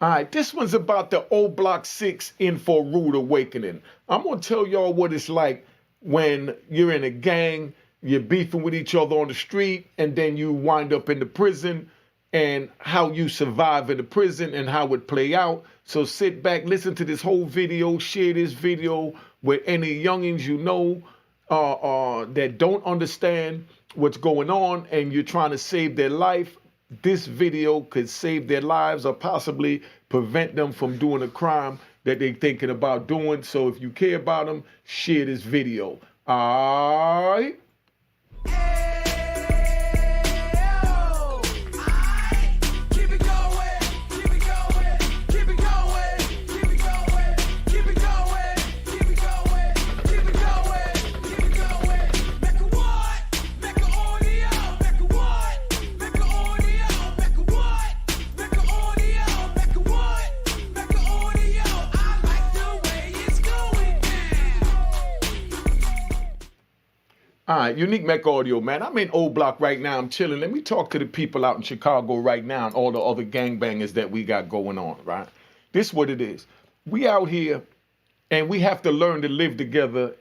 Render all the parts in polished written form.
All right, this one's about the old Block 6 in for rude awakening. I'm going to tell y'all what it's like when you're in a gang, you're beefing with each other on the street, and then you wind up in the prison, and how you survive in the prison and how it play out. So sit back, listen to this whole video, share this video with any youngins you know that don't understand what's going on and you're trying to save their life. This video could save their lives or possibly prevent them from doing a crime that they're thinking about doing. So if you care about them, share this video. All right. All right, Unique Mecca Audio, man. I'm in Old Block right now. I'm chilling. Let me talk to the people out in Chicago right now and all the other gangbangers that we got going on, right? This is what it is. We out here and we have to learn to live together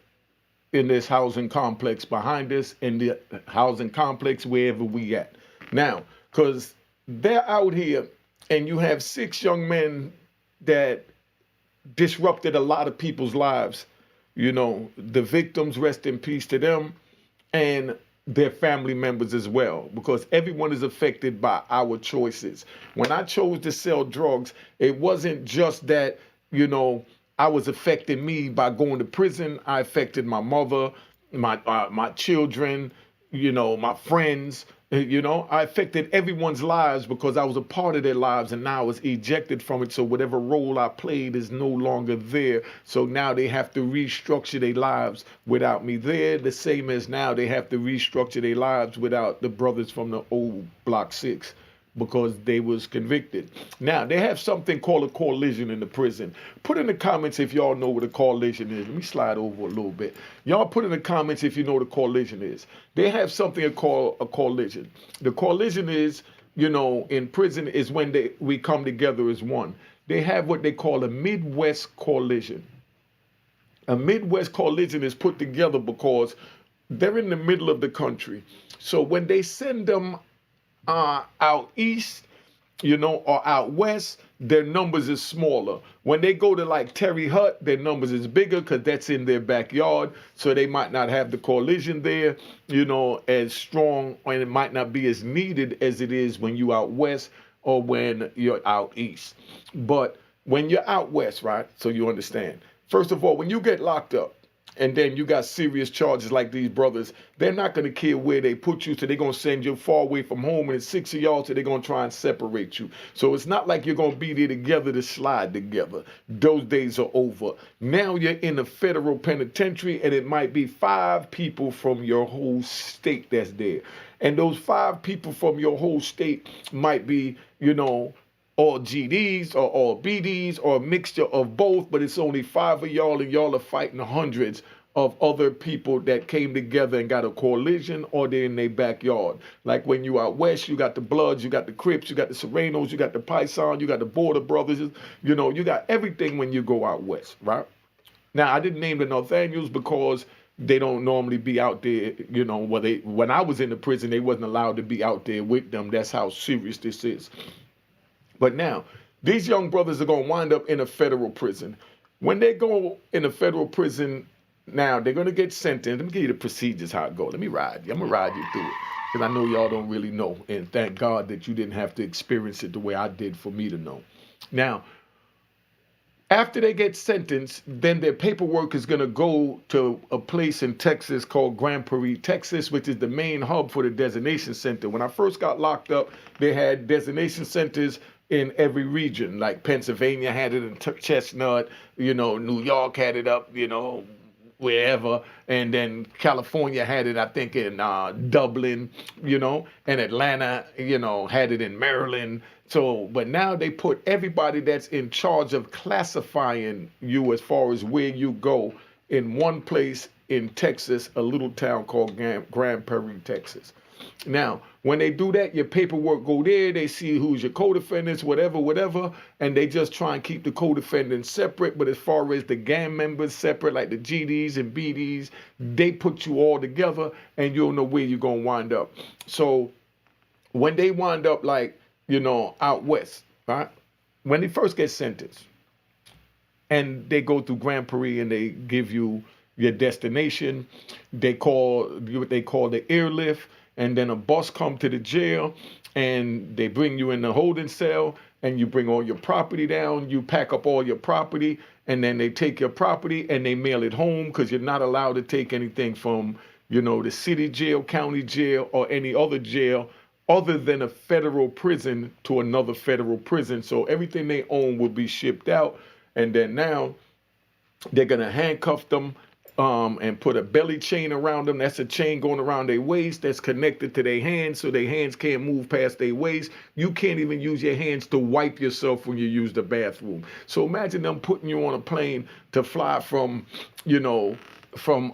in this housing complex behind us, in the housing complex wherever we at. Now, because they're out here and you have 6 young men that disrupted a lot of people's lives. You know, the victims, rest in peace to them, and their family members as well, because everyone is affected by our choices. When I chose to sell drugs, it wasn't just that, you know, I was affecting me by going to prison. I affected my mother, my children, you know, my friends. You know, I affected everyone's lives because I was a part of their lives, and now I was ejected from it. So whatever role I played is no longer there. So now they have to restructure their lives without me there. The same as now they have to restructure their lives without the brothers from the old Block 6 because they was convicted. Now, they have something called a coalition in the prison. Put in the comments if y'all know what a coalition is. Let me slide over a little bit. Y'all put in the comments if you know what a coalition is. They have something called a coalition. The coalition is, you know, in prison is when we come together as one. They have what they call a Midwest coalition. A Midwest coalition is put together because they're in the middle of the country. So when they send them out east, you know, or out west, their numbers is smaller. When they go to like Terry Hut, their numbers is bigger because that's in their backyard. So they might not have the coalition there, you know, as strong, and it might not be as needed as it is when you out west or when you're out east. But when you're out west, right, so you understand, first of all, when you get locked up, and then you got serious charges like these brothers, they're not going to care where they put you, so they're going to send you far away from home, and it's 6 of y'all, so they're going to try and separate you. So it's not like you're going to be there together to slide together. Those days are over. Now you're in a federal penitentiary, and it might be 5 people from your whole state that's there. And those 5 people from your whole state might be, you know, all GDs or all BDs or a mixture of both, but it's only 5 of y'all, and y'all are fighting hundreds of other people that came together and got a coalition, or they're in their backyard. Like when you out west, you got the Bloods, you got the Crips, you got the Serenos, you got the Python, you got the Border Brothers, you know, you got everything when you go out west, right? Now, I didn't name the Nathaniels because they don't normally be out there, you know, when I was in the prison, they wasn't allowed to be out there with them. That's how serious this is. But now, these young brothers are going to wind up in a federal prison. When they go in a federal prison, now they're going to get sentenced. Let me give you the procedures, how it goes. Let me ride you. I'm going to ride you through it because I know y'all don't really know. And thank God that you didn't have to experience it the way I did for me to know. Now, after they get sentenced, then their paperwork is going to go to a place in Texas called Grand Prairie, Texas, which is the main hub for the designation center. When I first got locked up, they had designation centers in every region. Like Pennsylvania had it in Chestnut, you know, New York had it up, you know, wherever, and then California had it, I think, in Dublin, you know, and Atlanta, you know, had it in Maryland. So, but now they put everybody that's in charge of classifying you as far as where you go in one place in Texas, a little town called Grand Prairie, Texas. Now, when they do that, your paperwork go there. They see who's your co-defendants, whatever, and they just try and keep the co-defendants separate. But as far as the gang members separate, like the GDs and BDs, they put you all together, and you don't know where you're gonna wind up. So when they wind up, like, out west, right? When they first get sentenced, and they go through Grand Prix and they give you your destination. They call what they call the airlift, and then a bus come to the jail, and they bring you in the holding cell, and you bring all your property down. You pack up all your property, and then they take your property and they mail it home, because you're not allowed to take anything from, the city jail, county jail, or any other jail other than a federal prison to another federal prison. So everything they own will be shipped out. And then now they're going to handcuff them and put a belly chain around them. That's a chain going around their waist that's connected to their hands, so their hands can't move past their waist. You can't even use your hands to wipe yourself when you use the bathroom. So imagine them putting you on a plane to fly from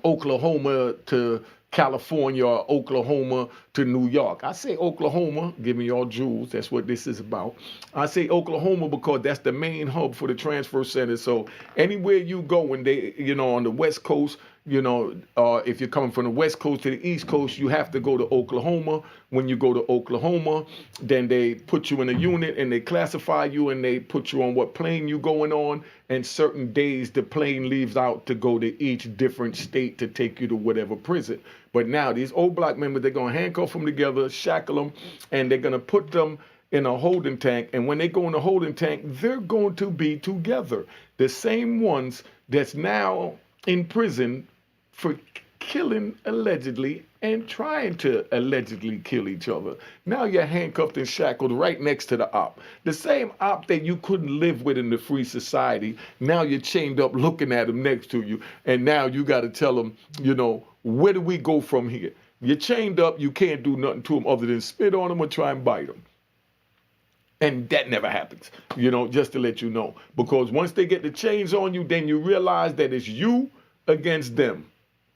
Oklahoma to California, or Oklahoma to New York. I say Oklahoma, give me your jewels. That's what this is about. I say Oklahoma because that's the main hub for the transfer center. So anywhere you go, when they, on the West Coast, if you're coming from the West Coast to the East Coast, you have to go to Oklahoma. When you go to Oklahoma, then they put you in a unit and they classify you and they put you on what plane you're going on. And certain days the plane leaves out to go to each different state to take you to whatever prison. But now these old black members, they're going to handcuff them together, shackle them, and they're going to put them in a holding tank. And when they go in the holding tank, they're going to be together. The same ones that's now in prison for killing allegedly and trying to allegedly kill each other. Now you're handcuffed and shackled right next to the op. The same op that you couldn't live with in the free society. Now you're chained up looking at him next to you. And now you got to tell him, where do we go from here? You're chained up. You can't do nothing to him other than spit on him or try and bite him. And that never happens, just to let you know. Because once they get the chains on you, then you realize that it's you against them.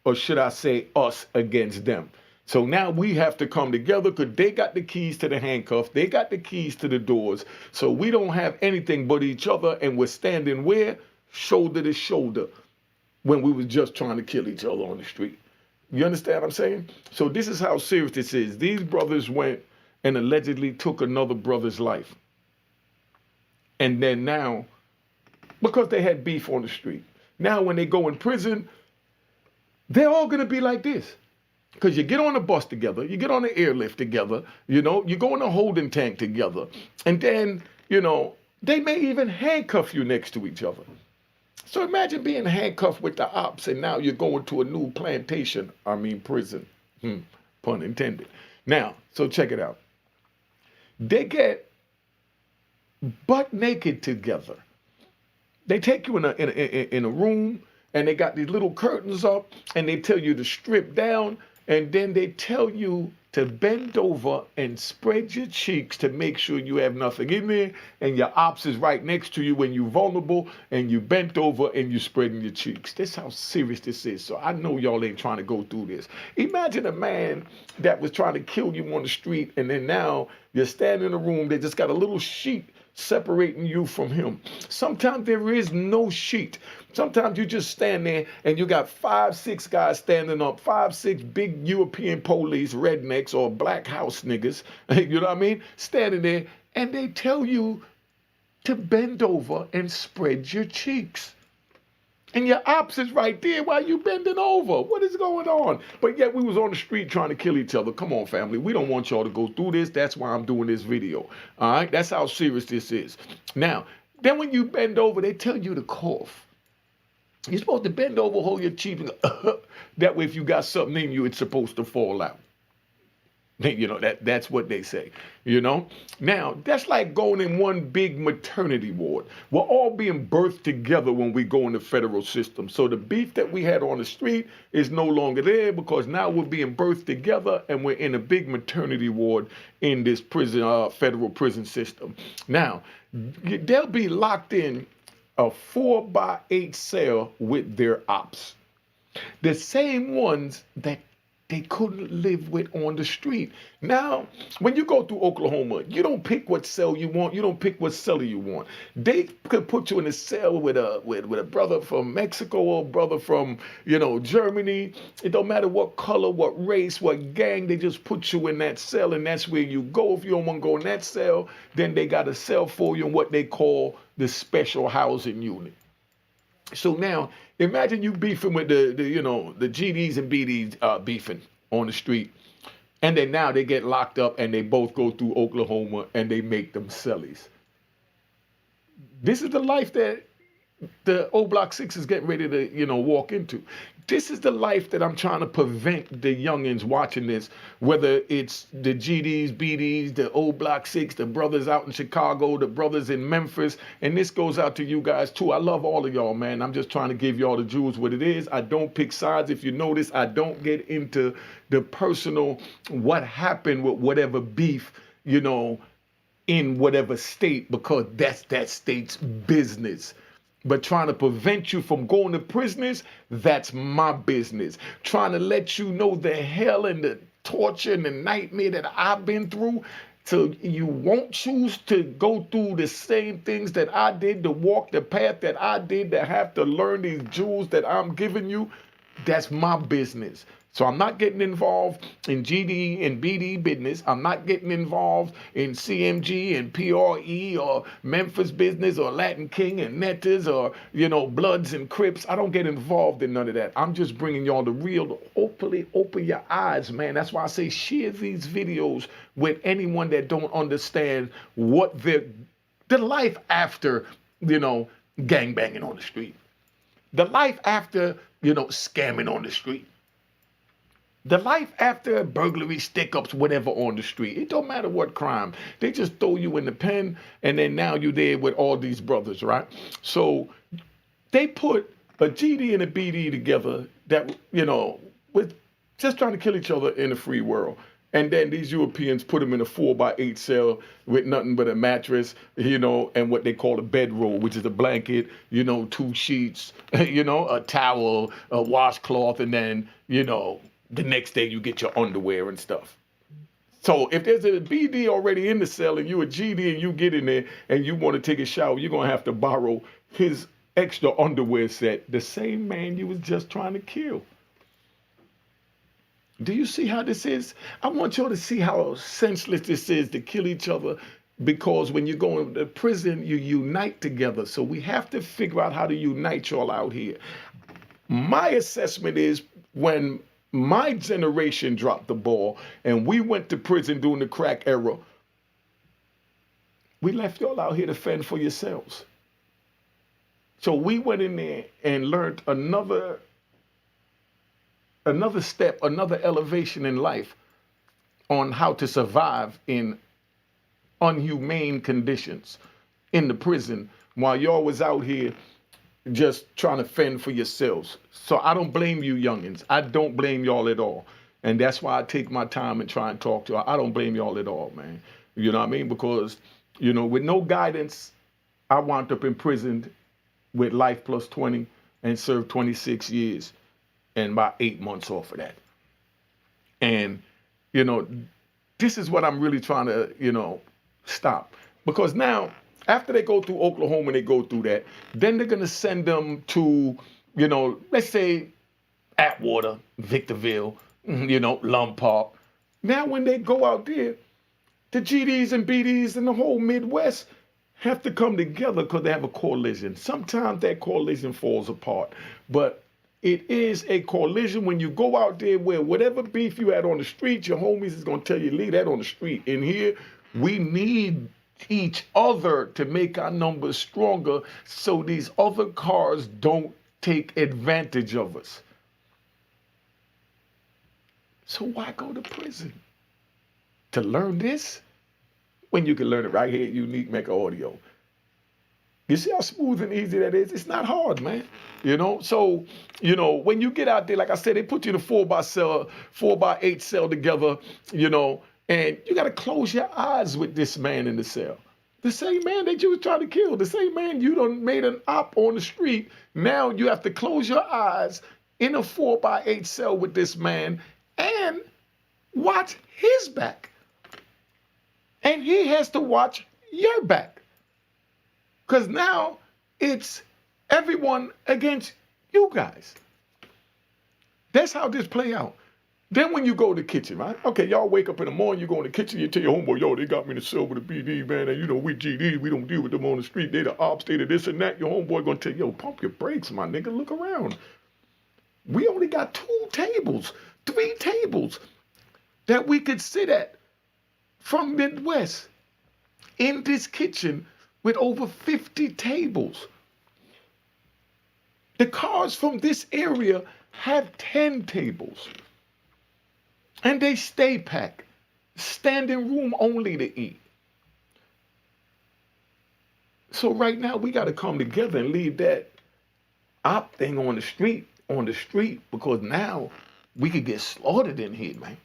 Or should I say us against them. So now we have to come together because they got the keys to the handcuffs. They got the keys to the doors. So we don't have anything but each other. And we're standing where? Shoulder to shoulder, when we was just trying to kill each other on the street. You understand what I'm saying? So this is how serious this is. These brothers went and allegedly took another brother's life. And then now, because they had beef on the street, now when they go in prison, they're all going to be like this. Because you get on a bus together, you get on the airlift together, you go in a holding tank together. And then, they may even handcuff you next to each other. So imagine being handcuffed with the ops and now you're going to a new prison. Pun intended. Now, so check it out. They get butt naked together. They take you in a room, and they got these little curtains up, and they tell you to strip down, and then they tell you to bend over and spread your cheeks to make sure you have nothing in there, and your ops is right next to you when you're vulnerable, and you bent over and you spreading your cheeks. That's how serious this is. So I know y'all ain't trying to go through this. Imagine a man that was trying to kill you on the street, and then now you're standing in a room, they just got a little sheet separating you from him. Sometimes there is no sheet. Sometimes you just stand there and you got 5, 6 guys standing up, 5, 6 big European police, rednecks or black house niggas, you know what I mean? Standing there, and they tell you to bend over and spread your cheeks. And your ops is right there while you bending over. What is going on? But yet we was on the street trying to kill each other. Come on, family. We don't want y'all to go through this. That's why I'm doing this video. All right? That's how serious this is. Now, then when you bend over, they tell you to cough. You're supposed to bend over, hold your cheek, and go, that way if you got something in you, it's supposed to fall out. That's what they say, Now, that's like going in one big maternity ward. We're all being birthed together when we go in the federal system. So the beef that we had on the street is no longer there because now we're being birthed together and we're in a big maternity ward in this prison, federal prison system. Now, they'll be locked in a 4x8 cell with their ops. The same ones that they couldn't live with on the street. Now, when you go through Oklahoma, you don't pick what cell you want. You don't pick what cellar you want. They could put you in a cell with a brother from Mexico or a brother from, Germany. It don't matter what color, what race, what gang. They just put you in that cell, and that's where you go. If you don't want to go in that cell, then they got a cell for you in what they call the special housing unit. So now, imagine you beefing with the GDs and BDs beefing on the street. And then now they get locked up and they both go through Oklahoma and they make them cellies. This is the life that the old Block 6 is getting ready to, walk into. This is the life that I'm trying to prevent the youngins watching this, whether it's the GDs, BDs, the old Block 6, the brothers out in Chicago, the brothers in Memphis, and this goes out to you guys too. I love all of y'all, man. I'm just trying to give y'all the jewels what it is. I don't pick sides. If you notice, I don't get into the personal, what happened with whatever beef, in whatever state, because that's that state's business. But trying to prevent you from going to prisons, that's my business. Trying to let you know the hell and the torture and the nightmare that I've been through, so you won't choose to go through the same things that I did, to walk the path that I did, to have to learn these jewels that I'm giving you. That's my business. So I'm not getting involved in GD and BD business. I'm not getting involved in CMG and PRE or Memphis business or Latin King and Netters or, Bloods and Crips. I don't get involved in none of that. I'm just bringing y'all the real, to hopefully open your eyes, man. That's why I say share these videos with anyone that don't understand what the life after, gangbanging on the street. The life after, scamming on the street. The life after burglary, stick-ups, whatever on the street. It don't matter what crime. They just throw you in the pen, and then now you're there with all these brothers, right? So they put a GD and a BD together that, was just trying to kill each other in a free world. And then these Europeans put them in a 4x8 cell with nothing but a mattress, and what they call a bedroll, which is a blanket, 2 sheets, a towel, a washcloth, and then, the next day you get your underwear and stuff. So if there's a BD already in the cell and you a GD and you get in there and you want to take a shower, you're going to have to borrow his extra underwear set, the same man you was just trying to kill. Do you see how this is? I want y'all to see how senseless this is to kill each other, because when you go into prison, you unite together. So we have to figure out how to unite y'all out here. My assessment is when my generation dropped the ball and we went to prison during the crack era, we left y'all out here to fend for yourselves. So we went in there and learned another step, another elevation in life on how to survive in unhumane conditions in the prison while y'all was out here just trying to fend for yourselves. So I don't blame you youngins. I don't blame y'all at all. And that's why I take my time and try and talk to y'all. I don't blame y'all at all, man. You know what I mean? Because, with no guidance, I wound up imprisoned with life plus 20 and served 26 years and about 8 months off of that. And, this is what I'm really trying to, stop. Because now, after they go through Oklahoma and they go through that, then they're going to send them to, let's say Atwater, Victorville, Lum Park. Now when they go out there, the GDs and BDs in the whole Midwest have to come together because they have a coalition. Sometimes that coalition falls apart, but it is a coalition when you go out there where whatever beef you had on the street, your homies is going to tell you, leave that on the street. In here, we need each other to make our numbers stronger so these other cars don't take advantage of us. So why go to prison? To learn this? When you can learn it right here at Unique Mecca Audio. You see how smooth and easy that is? It's not hard, man. So, when you get out there, like I said, they put you in a 4x8 cell together, and you got to close your eyes with this man in the cell. The same man that you was trying to kill, the same man you done made an op on the street. Now you have to close your eyes in a 4x8 cell with this man and watch his back. And he has to watch your back. Because now it's everyone against you guys. That's how this play out. Then when you go to the kitchen, right? Okay, y'all wake up in the morning, you go in the kitchen, you tell your homeboy, yo, they got me in the cell with a BD, man, and you know, we GD, we don't deal with them on the street, they the ops, they the this and that. Your homeboy gonna tell you, yo, pump your brakes, my nigga, look around. We only got 2 tables, 3 tables that we could sit at from Midwest in this kitchen with over 50 tables. The cars from this area have 10 tables. And they stay packed, standing room only to eat. So right now we got to come together and leave that op thing on the street, because now we could get slaughtered in here, man.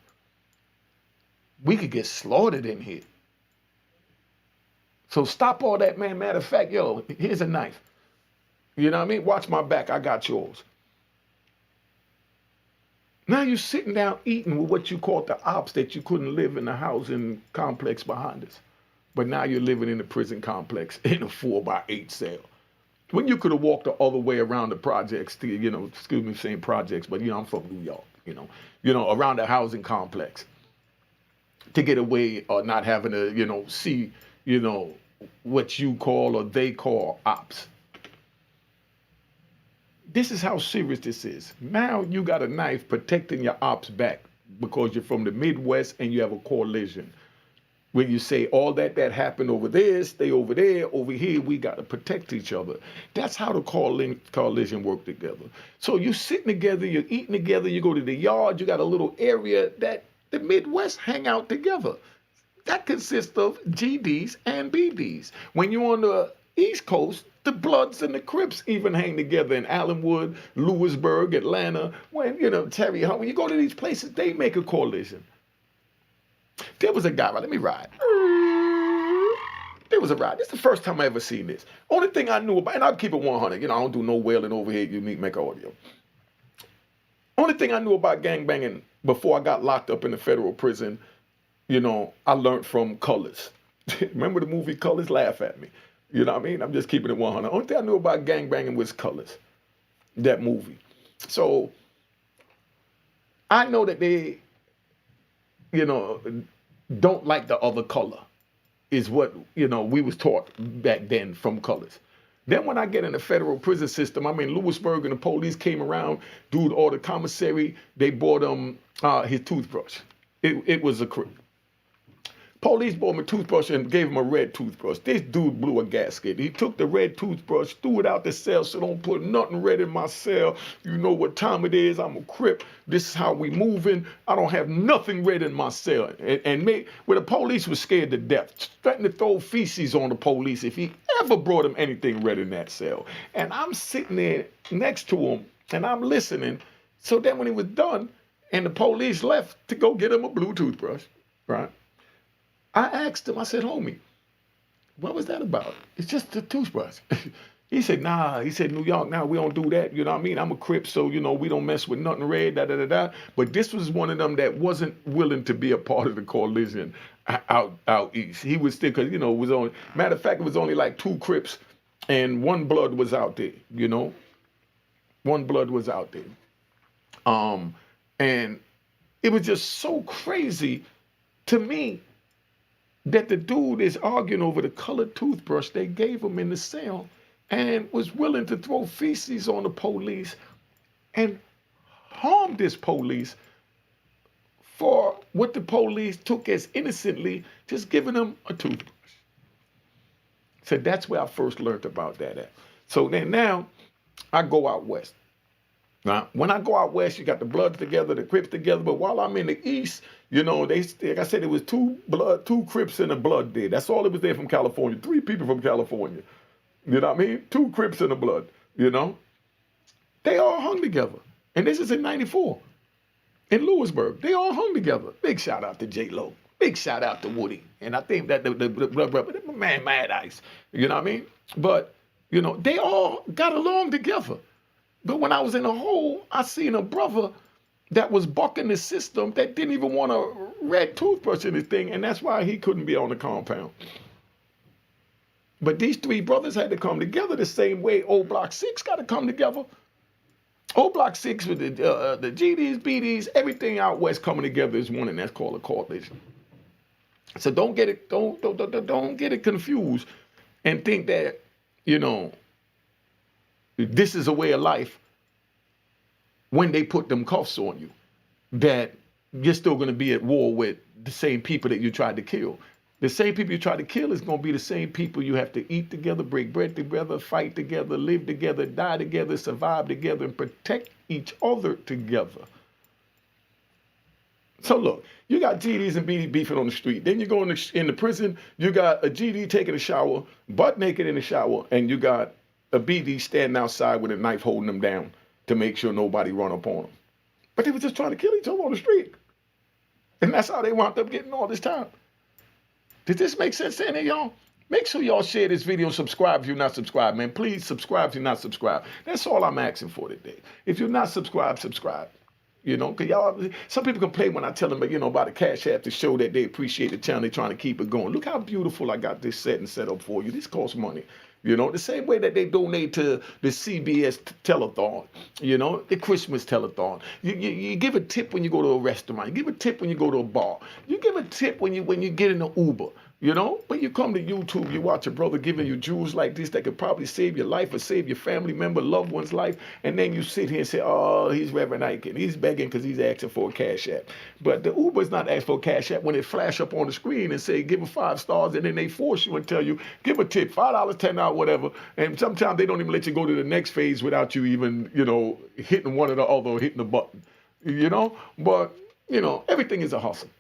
We could get slaughtered in here. So stop all that, man. Matter of fact, yo, here's a knife. You know what I mean? Watch my back, I got yours. Now you're sitting down eating with what you called the ops that you couldn't live in the housing complex behind us. But now you're living in the prison complex in a 4x8 cell. When you could have walked the other way around the projects, to, you know, excuse me for saying projects, but you know, I'm from New York, you know, around the housing complex to get away or not having to, you know, see, you know, what you call or they call ops. This is how serious this is. Now you got a knife protecting your ops back because you're from the Midwest and you have a coalition. When you say all that happened over there, stay over there, over here, we got to protect each other. That's how the coalition work together. So you're sitting together, you're eating together, you go to the yard, you got a little area that the Midwest hang out together. That consists of GDs and BDs. When you're on the East Coast, the Bloods and the Crips even hang together in Allenwood, Lewisburg, Atlanta. When, you know, Terry Hunt, when you go to these places, they make a coalition. There was a guy, right, let me ride. There was a ride. This is the first time I ever seen this. Only thing I knew about, and I'll keep it 100, you know, I don't do no wailing over here, Unique Mecca Audio. Only thing I knew about gangbanging before I got locked up in the federal prison, you know, I learned from Colors. Remember the movie Colors? Laugh at me. You know what I mean? I'm just keeping it 100. Only thing I knew about gangbanging was Colors, that movie. So I know that they, you know, don't like the other color, is what, you know, we was taught back then from Colors. Then when I get in the federal prison system, I'm in Lewisburg and the police came around, dude, or the commissary, they bought him his toothbrush. It was a crib. Police bought him a toothbrush and gave him a red toothbrush. This dude blew a gasket. He took the red toothbrush, threw it out the cell, so don't put nothing red in my cell. You know what time it is. I'm a Crip. This is how we moving. I don't have nothing red in my cell. Well, the police was scared to death, threatened to throw feces on the police if he ever brought him anything red in that cell. And I'm sitting there next to him, and I'm listening. So then when he was done, and the police left to go get him a blue toothbrush, right? I asked him, I said, homie, what was that about? It's just a toothbrush. He said, nah. He said, New York, nah, we don't do that. You know what I mean? I'm a Crip, so, you know, we don't mess with nothing red, da-da-da-da. But this was one of them that wasn't willing to be a part of the coalition out east. He was still, because, you know, it was only, matter of fact, it was only like 2 Crips and 1 Blood was out there, you know? 1 Blood was out there. And it was just so crazy to me that the dude is arguing over the colored toothbrush they gave him in the cell and was willing to throw feces on the police and harm this police for what the police took as innocently just giving him a toothbrush. So that's where I first learned about that at. So then now I go out west. Now, when I go out west, you got the Bloods together, the Crips together. But while I'm in the east, you know, like I said, it was 2 Crips and a Blood there. That's all it was there from California. 3 people from California. You know what I mean? 2 Crips and a Blood, you know? They all hung together. And this is in 94 in Lewisburg. They all hung together. Big shout out to J-Lo. Big shout out to Woody. And I think that the man, Mad Ice. You know what I mean? But, you know, they all got along together. But when I was in the hole, I seen a brother that was bucking the system that didn't even want a red toothbrush in his thing, and that's why he couldn't be on the compound. But these three brothers had to come together the same way old Block 6 got to come together. Old Block 6 with the GDs, BDs, everything out west coming together is one, and that's called a coalition. So don't get it, don't get it confused and think that, you know, this is a way of life when they put them cuffs on you, that you're still going to be at war with the same people that you tried to kill. The same people you try to kill is going to be the same people you have to eat together, break bread together, fight together, live together, die together, survive together, and protect each other together. So look, you got GDs and BD beefing on the street. Then you go in the prison, you got a GD taking a shower, butt naked in the shower, and you got a BD standing outside with a knife holding them down to make sure nobody run up on them. But they were just trying to kill each other on the street. And that's how they wound up getting all this time. Did this make sense to any of y'all? Make sure y'all share this video, subscribe if you're not subscribed, man. Please subscribe if you're not subscribed. That's all I'm asking for today. If you're not subscribed, subscribe. You know, because y'all, some people complain when I tell them, you know, about the Cash App to show that they appreciate the channel. They're trying to keep it going. Look how beautiful I got this set and set up for you. This costs money. You know, the same way that they donate to the CBS telethon, you know, the Christmas telethon. You give a tip when you go to a restaurant. You give a tip when you go to a bar. You give a tip when you get in an Uber. You know, when you come to YouTube, you watch a brother giving you jewels like this that could probably save your life or save your family member, loved one's life, and then you sit here and say, oh, he's Reverend Ike, and he's begging because he's asking for a Cash App. But the Uber's not asking for a Cash App when it flash up on the screen and say, give him 5 stars, and then they force you and tell you, give a tip, $5, $10, whatever. And sometimes they don't even let you go to the next phase without you even, you know, hitting one or the other or hitting the button, you know? But, you know, everything is a hustle.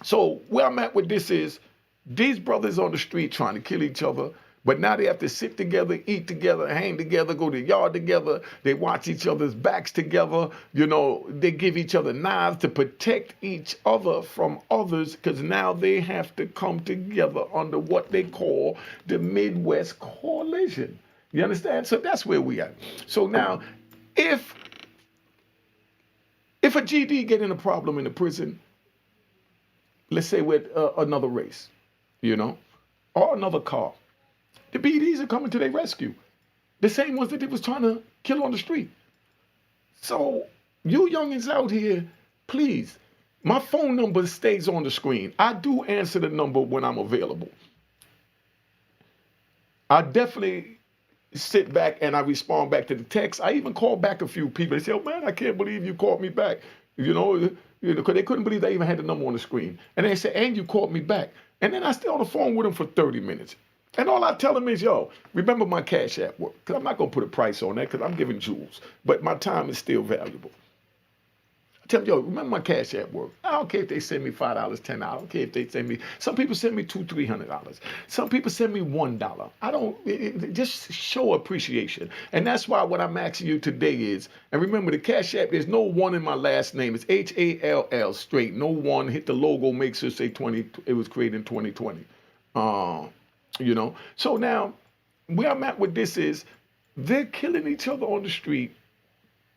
So where I'm at with this is, these brothers on the street trying to kill each other, but now they have to sit together, eat together, hang together, go to the yard together. They watch each other's backs together. You know, they give each other knives to protect each other from others, because now they have to come together under what they call the Midwest Coalition. You understand? So that's where we are. So now, if a GD get in a problem in the prison, let's say with another race, you know, or another car, the BDs are coming to their rescue. The same ones that they was trying to kill on the street. So you youngins out here, please, my phone number stays on the screen. I do answer the number when I'm available. I definitely sit back and I respond back to the text. I even call back a few people and say, oh man, I can't believe you called me back. You know, because they couldn't believe they even had the number on the screen. And they said, and you called me back. And then I stay on the phone with them for 30 minutes. And all I tell them is, yo, remember my Cash App work. Because I'm not going to put a price on that because I'm giving jewels. But my time is still valuable. I tell them, yo, remember my Cash App work. I don't care if they send me $5, $10. I don't care if they send me, some people send me $200, $300. Some people send me $1. I don't, just show appreciation. And that's why what I'm asking you today is, and remember the Cash App, there's no one in my last name. It's Hall straight. No one. Hit the logo, makes sure say 20, it was created in 2020. You know, so now where I'm at with this is they're killing each other on the street,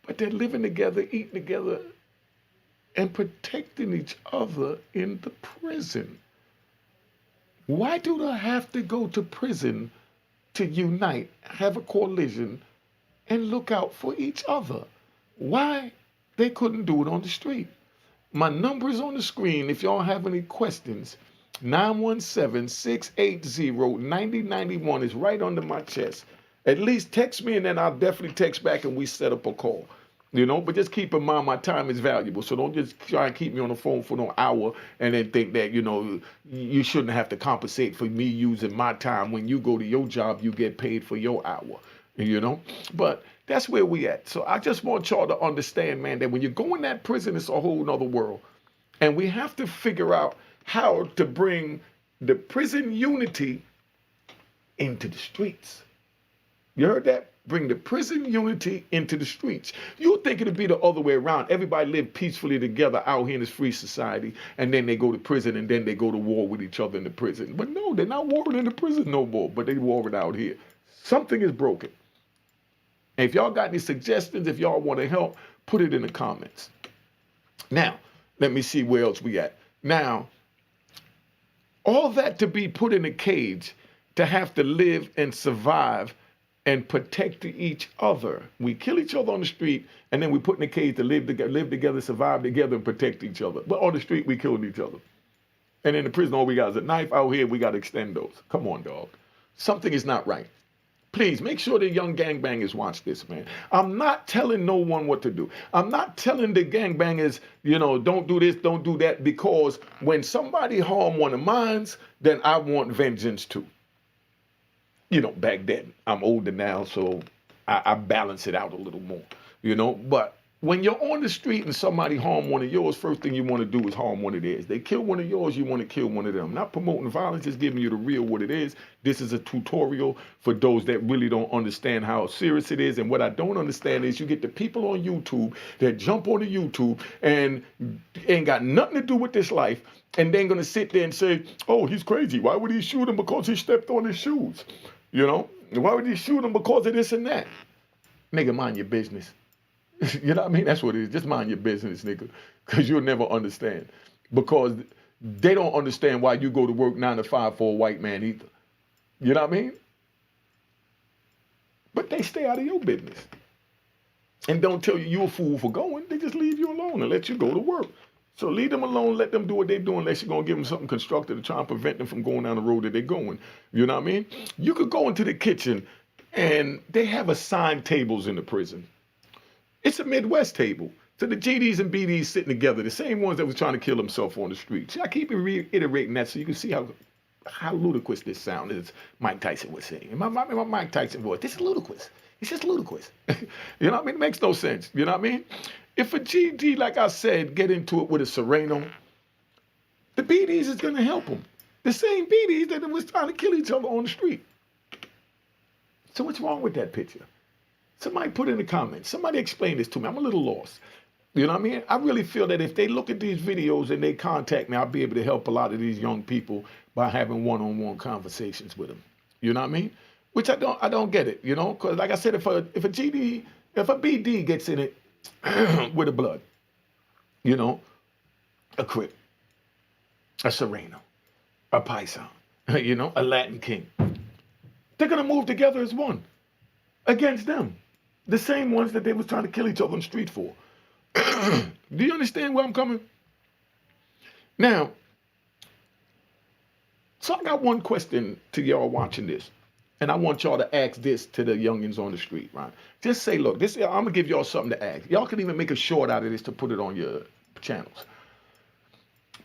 but they're living together, eating together, and protecting each other in the prison. Why do they have to go to prison to unite, have a coalition, and look out for each other? Why they couldn't do it on the street? My number is on the screen if y'all have any questions. 917-680-9091 is right under my chest. At least text me and then I'll definitely text back and we set up a call. You know, but just keep in mind my time is valuable. So don't just try and keep me on the phone for no hour and then think that, you know, you shouldn't have to compensate for me using my time. When you go to your job, you get paid for your hour, you know. But that's where we at. So I just want y'all to understand, man, that when you go in that prison, it's a whole nother world. And we have to figure out how to bring the prison unity into the streets. You heard that? Bring the prison unity into the streets. You think it'd be the other way around. Everybody live peacefully together out here in this free society, and then they go to prison, and then they go to war with each other in the prison. But no, they're not warring in the prison no more, but they warring out here. Something is broken. And if y'all got any suggestions, if y'all want to help, put it in the comments. Now, let me see where else we at. Now, all that to be put in a cage, to have to live and survive and protect each other. We kill each other on the street, and then we put in a cage to live together, survive together, and protect each other. But on the street, we killed each other. And in the prison, all we got is a knife. Out here, we got extendos. Come on, dog. Something is not right. Please make sure the young gangbangers watch this, man. I'm not telling no one what to do. I'm not telling the gangbangers, don't do this, don't do that, because when somebody harm one of mine, then I want vengeance too. Back then, I'm older now, so I balance it out a little more, but when you're on the street and somebody harm one of yours, first thing you want to do is harm one of theirs. They kill one of yours, you want to kill one of them. Not promoting violence, just giving you the real what it is. This is a tutorial for those that really don't understand how serious it is. And what I don't understand is you get the people on YouTube that jump on the YouTube and ain't got nothing to do with this life, and then going to sit there and say, oh, he's crazy. Why would he shoot him? Because he stepped on his shoes. Why would he shoot him? Because of this and that. Nigga, mind your business. You know what I mean? That's what it is. Just mind your business, nigga, because you'll never understand. Because they don't understand why you go to work 9 to 5 for a white man either. You know what I mean? But they stay out of your business. And don't tell you a fool for going. They just leave you alone and let you go to work. So leave them alone, let them do what they're doing, unless you're going to give them something constructive to try and prevent them from going down the road that they're going. You know what I mean? You could go into the kitchen and they have assigned tables in the prison. It's a Midwest table. So the GDs and BDs sitting together, the same ones that was trying to kill themselves on the street. See, I keep reiterating that so you can see how ludicrous this sound is. Mike Tyson was saying. My Mike Tyson voice, this is ludicrous. It's just ludicrous. You know what I mean? It makes no sense. You know what I mean? If a GD, like I said, get into it with a Sereno, the BDs is going to help them. The same BDs that was trying to kill each other on the street. So what's wrong with that picture? Somebody put in the comments. Somebody explain this to me. I'm a little lost. You know what I mean? I really feel that if they look at these videos and they contact me, I'll be able to help a lot of these young people by having one-on-one conversations with them. You know what I mean? Which I don't get it, because like I said, if a BD gets in it with a blood, a Crip, a Sereno, a Paisan, a Latin King, they're going to move together as one against them. The same ones that they was trying to kill each other on the street for. Do you understand where I'm coming? Now, so I got one question to y'all watching this. And I want y'all to ask this to the youngins on the street, right? Just say, look, I'm going to give y'all something to ask. Y'all can even make a short out of this to put it on your channels.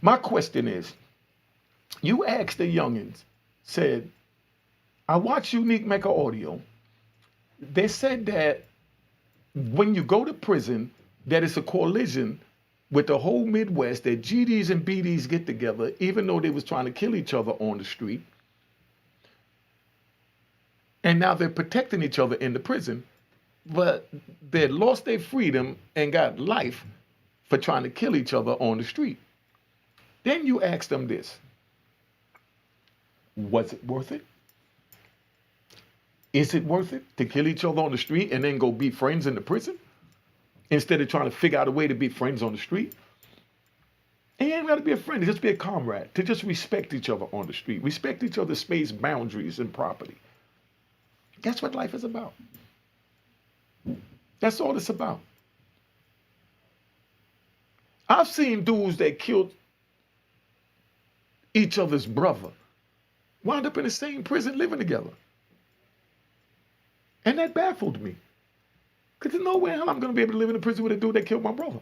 My question is, you asked the youngins, said, I watched Unique Mecca audio. They said that when you go to prison, that it's a coalition with the whole Midwest, that GDs and BDs get together, even though they was trying to kill each other on the street. And now they're protecting each other in the prison, but they lost their freedom and got life for trying to kill each other on the street. Then you ask them this, was it worth it? Is it worth it to kill each other on the street and then go be friends in the prison? Instead of trying to figure out a way to be friends on the street? And you ain't got to be a friend, just be a comrade, to just respect each other on the street. Respect each other's space, boundaries, and property. That's what life is about. That's all it's about. I've seen dudes that killed each other's brother wound up in the same prison living together. And that baffled me. Because there's no way I'm going to be able to live in a prison with a dude that killed my brother.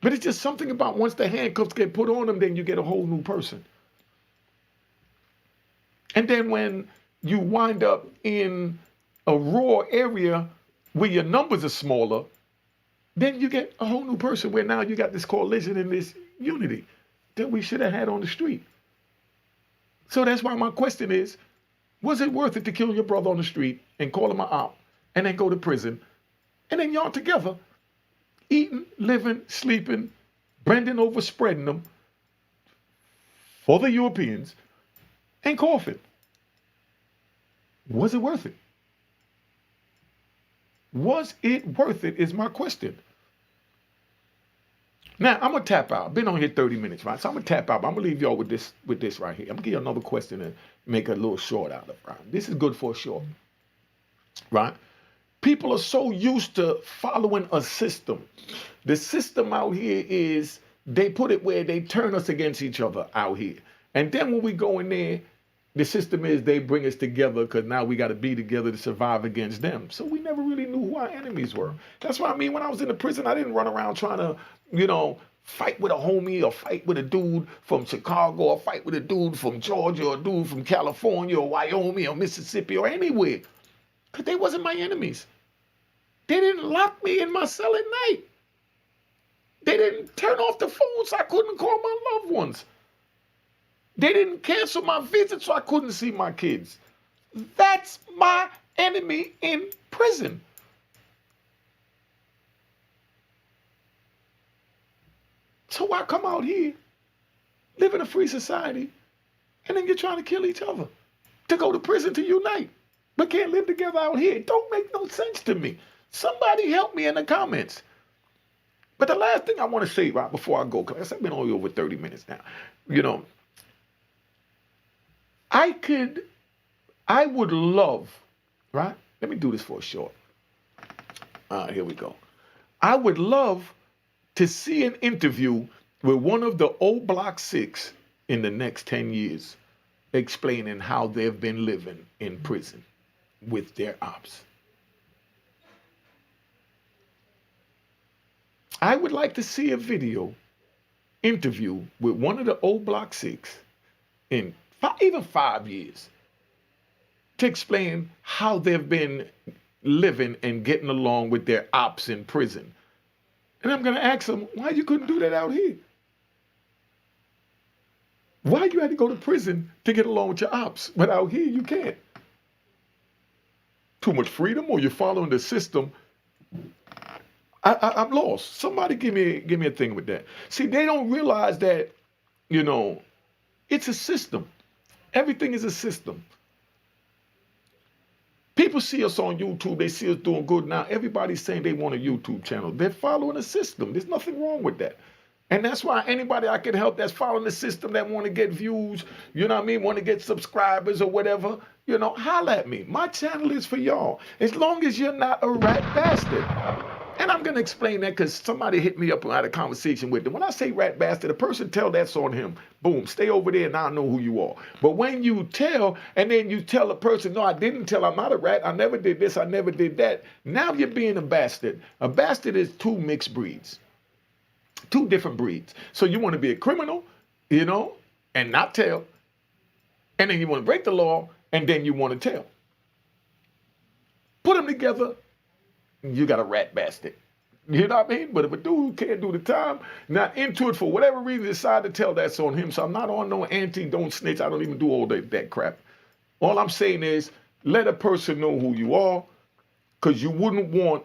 But it's just something about once the handcuffs get put on them, then you get a whole new person. And then when you wind up in a raw area where your numbers are smaller, then you get a whole new person where now you got this coalition and this unity that we should have had on the street. So that's why my question is, was it worth it to kill your brother on the street and call him an op and then go to prison and then y'all together eating, living, sleeping, bending over, spreading them for the Europeans and coughing? Was it worth it? Was it worth it is my question. Now, I'm going to tap out. I've been on here 30 minutes, right? So I'm going to tap out. I'm going to leave y'all with this right here. I'm going to give you another question and make a little short out of it, right? This is good for a short, right? People are so used to following a system. The system out here is, they put it where they turn us against each other out here. And then when we go in there, the system is they bring us together because now we got to be together to survive against them. So we never really knew who our enemies were. That's what I mean. When I was in the prison, I didn't run around trying to, fight with a homie or fight with a dude from Chicago or fight with a dude from Georgia or a dude from California or Wyoming or Mississippi or anywhere. Because they wasn't my enemies. They didn't lock me in my cell at night. They didn't turn off the phone so I couldn't call my loved ones. They didn't cancel my visits so I couldn't see my kids. That's my enemy in prison. So why come out here, live in a free society, and then you're trying to kill each other? To go to prison to unite, but can't live together out here. It don't make no sense to me. Somebody help me in the comments. But the last thing I want to say right before I go, because I've been only over 30 minutes now, I would love, right? Let me do this for a short. Here we go. I would love to see an interview with one of the old Block 6 in the next 10 years, explaining how they've been living in prison with their ops. I would like to see a video interview with one of the old Block 6 in even 5 years to explain how they've been living and getting along with their ops in prison. And I'm going to ask them, why you couldn't do that out here? Why you had to go to prison to get along with your ops, but out here you can't? Too much freedom, or you're following the system? I'm lost. Somebody give me a thing with that. See, they don't realize that, it's a system. Everything is a system. People see us on YouTube. They see us doing good. Now everybody's saying they want a YouTube channel. They're following a system. There's nothing wrong with that. And that's why anybody I can help that's following the system, that want to get views, want to get subscribers or whatever, holla at me. My channel is for y'all. As long as you're not a rat bastard. And I'm going to explain that because somebody hit me up and I had a conversation with them. When I say rat bastard, a person tell that's on him. Boom, stay over there and I know who you are. But when you tell, and then you tell a person, no, I didn't tell, I'm not a rat, I never did this, I never did that. Now you're being a bastard. A bastard is two mixed breeds. Two different breeds. So you want to be a criminal, and not tell. And then you want to break the law, and then you want to tell. Put them together, you got a rat bastard. You know what I mean? But if a dude can't do the time, not into it for whatever reason, decide to tell, that's on him. So I'm not on no don't snitch. I don't even do all that crap. All I'm saying is let a person know who you are, because you wouldn't want,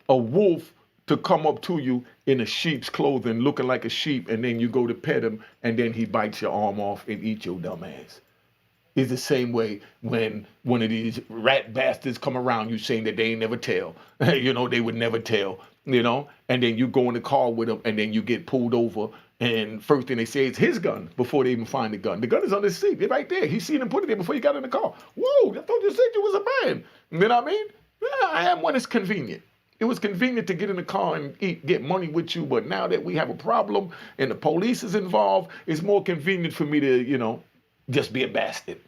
a wolf to come up to you in a sheep's clothing, looking like a sheep, and then you go to pet him, and then he bites your arm off and eats your dumb ass. It's the same way when one of these rat bastards come around you saying that they ain't never tell. They would never tell, and then you go in the car with them, and then you get pulled over, and first thing they say is his gun before they even find the gun. The gun is on the seat. It's right there. He seen him put it there before he got in the car. Whoa, I thought you said you was a man. You know what I mean? Yeah, I am when it's convenient. It was convenient to get in the car and get money with you, but now that we have a problem and the police is involved, it's more convenient for me to, just be a bastard.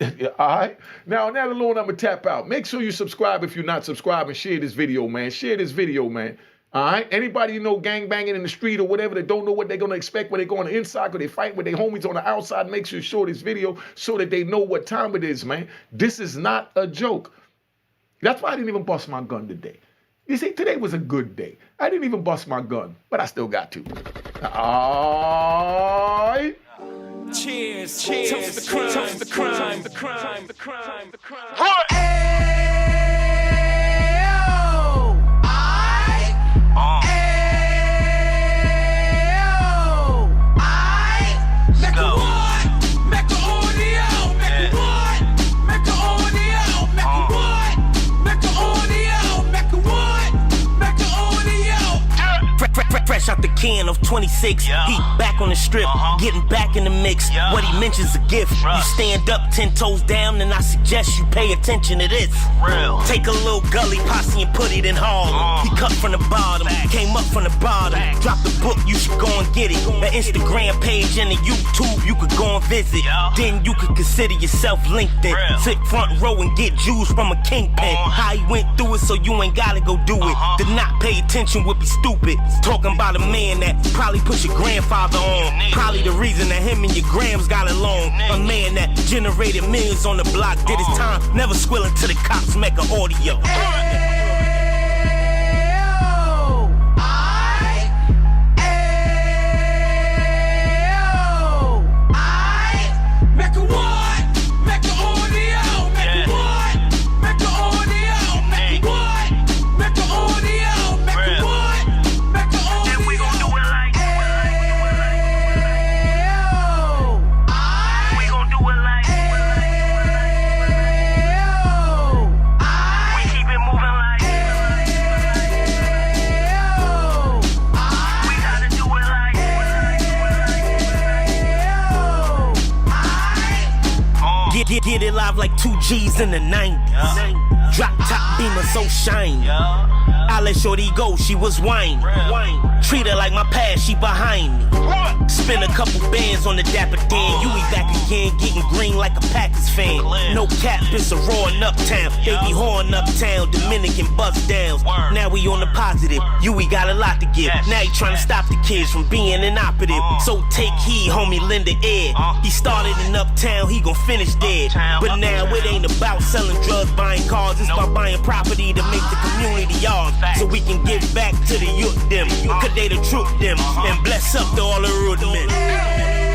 All right? Now, on that alone, I'm going to tap out. Make sure you subscribe if you're not subscribed, and share this video, man. Share this video, man. All right? Anybody gangbanging in the street or whatever, that don't know what they're going to expect when they go on the inside, or they fight with their homies on the outside, make sure you show this video so that they know what time it is, man. This is not a joke. That's why I didn't even bust my gun today. You see, today was a good day. I didn't even bust my gun, but I still got to. All right? Cheers, cheers, toast the crime, toast the crime, the crime, the crime, the crime. What? Fresh out the can of 26. He back on the strip, getting back in the mix. What he mentions a gift. You stand up 10 toes down, and I suggest you pay attention to this. Take a little gully posse and put it in Harlem. He cut from the bottom, came up from the bottom. Drop the book, you should go and get it. The Instagram page and the YouTube, you could go and visit. Then you could consider yourself LinkedIn. Sit front row and get Jews from a kingpin. How he went through it, so you ain't gotta go do it. To not pay attention would be stupid. Talking about a man that probably put your grandfather on. Probably the reason that him and your grams got along. A man that generated millions on the block, did his time, never squilling to the cops, Mecca audio. Get it live like 2 G's in the 90s. Drop top beamer so shiny. I let shorty go, she was whiny. Treat her like my past, she behind me. Spend a couple bands on the Dapper Dan. You be back again, getting green like a Packers fan. No cap, it's a roaring uptown. They be whoring uptown, Dominican bust downs. Now we on the positive, we got a lot to give. Now he trying to stop the kids from being inoperative. So take heed, homie, lend a ear. He started in uptown, he gon' finish dead. But now it ain't about selling drugs, buying cars. It's about buying property to make the community yours. So we can give back to the youth them. Cause they the truth them. And bless up to all the root men.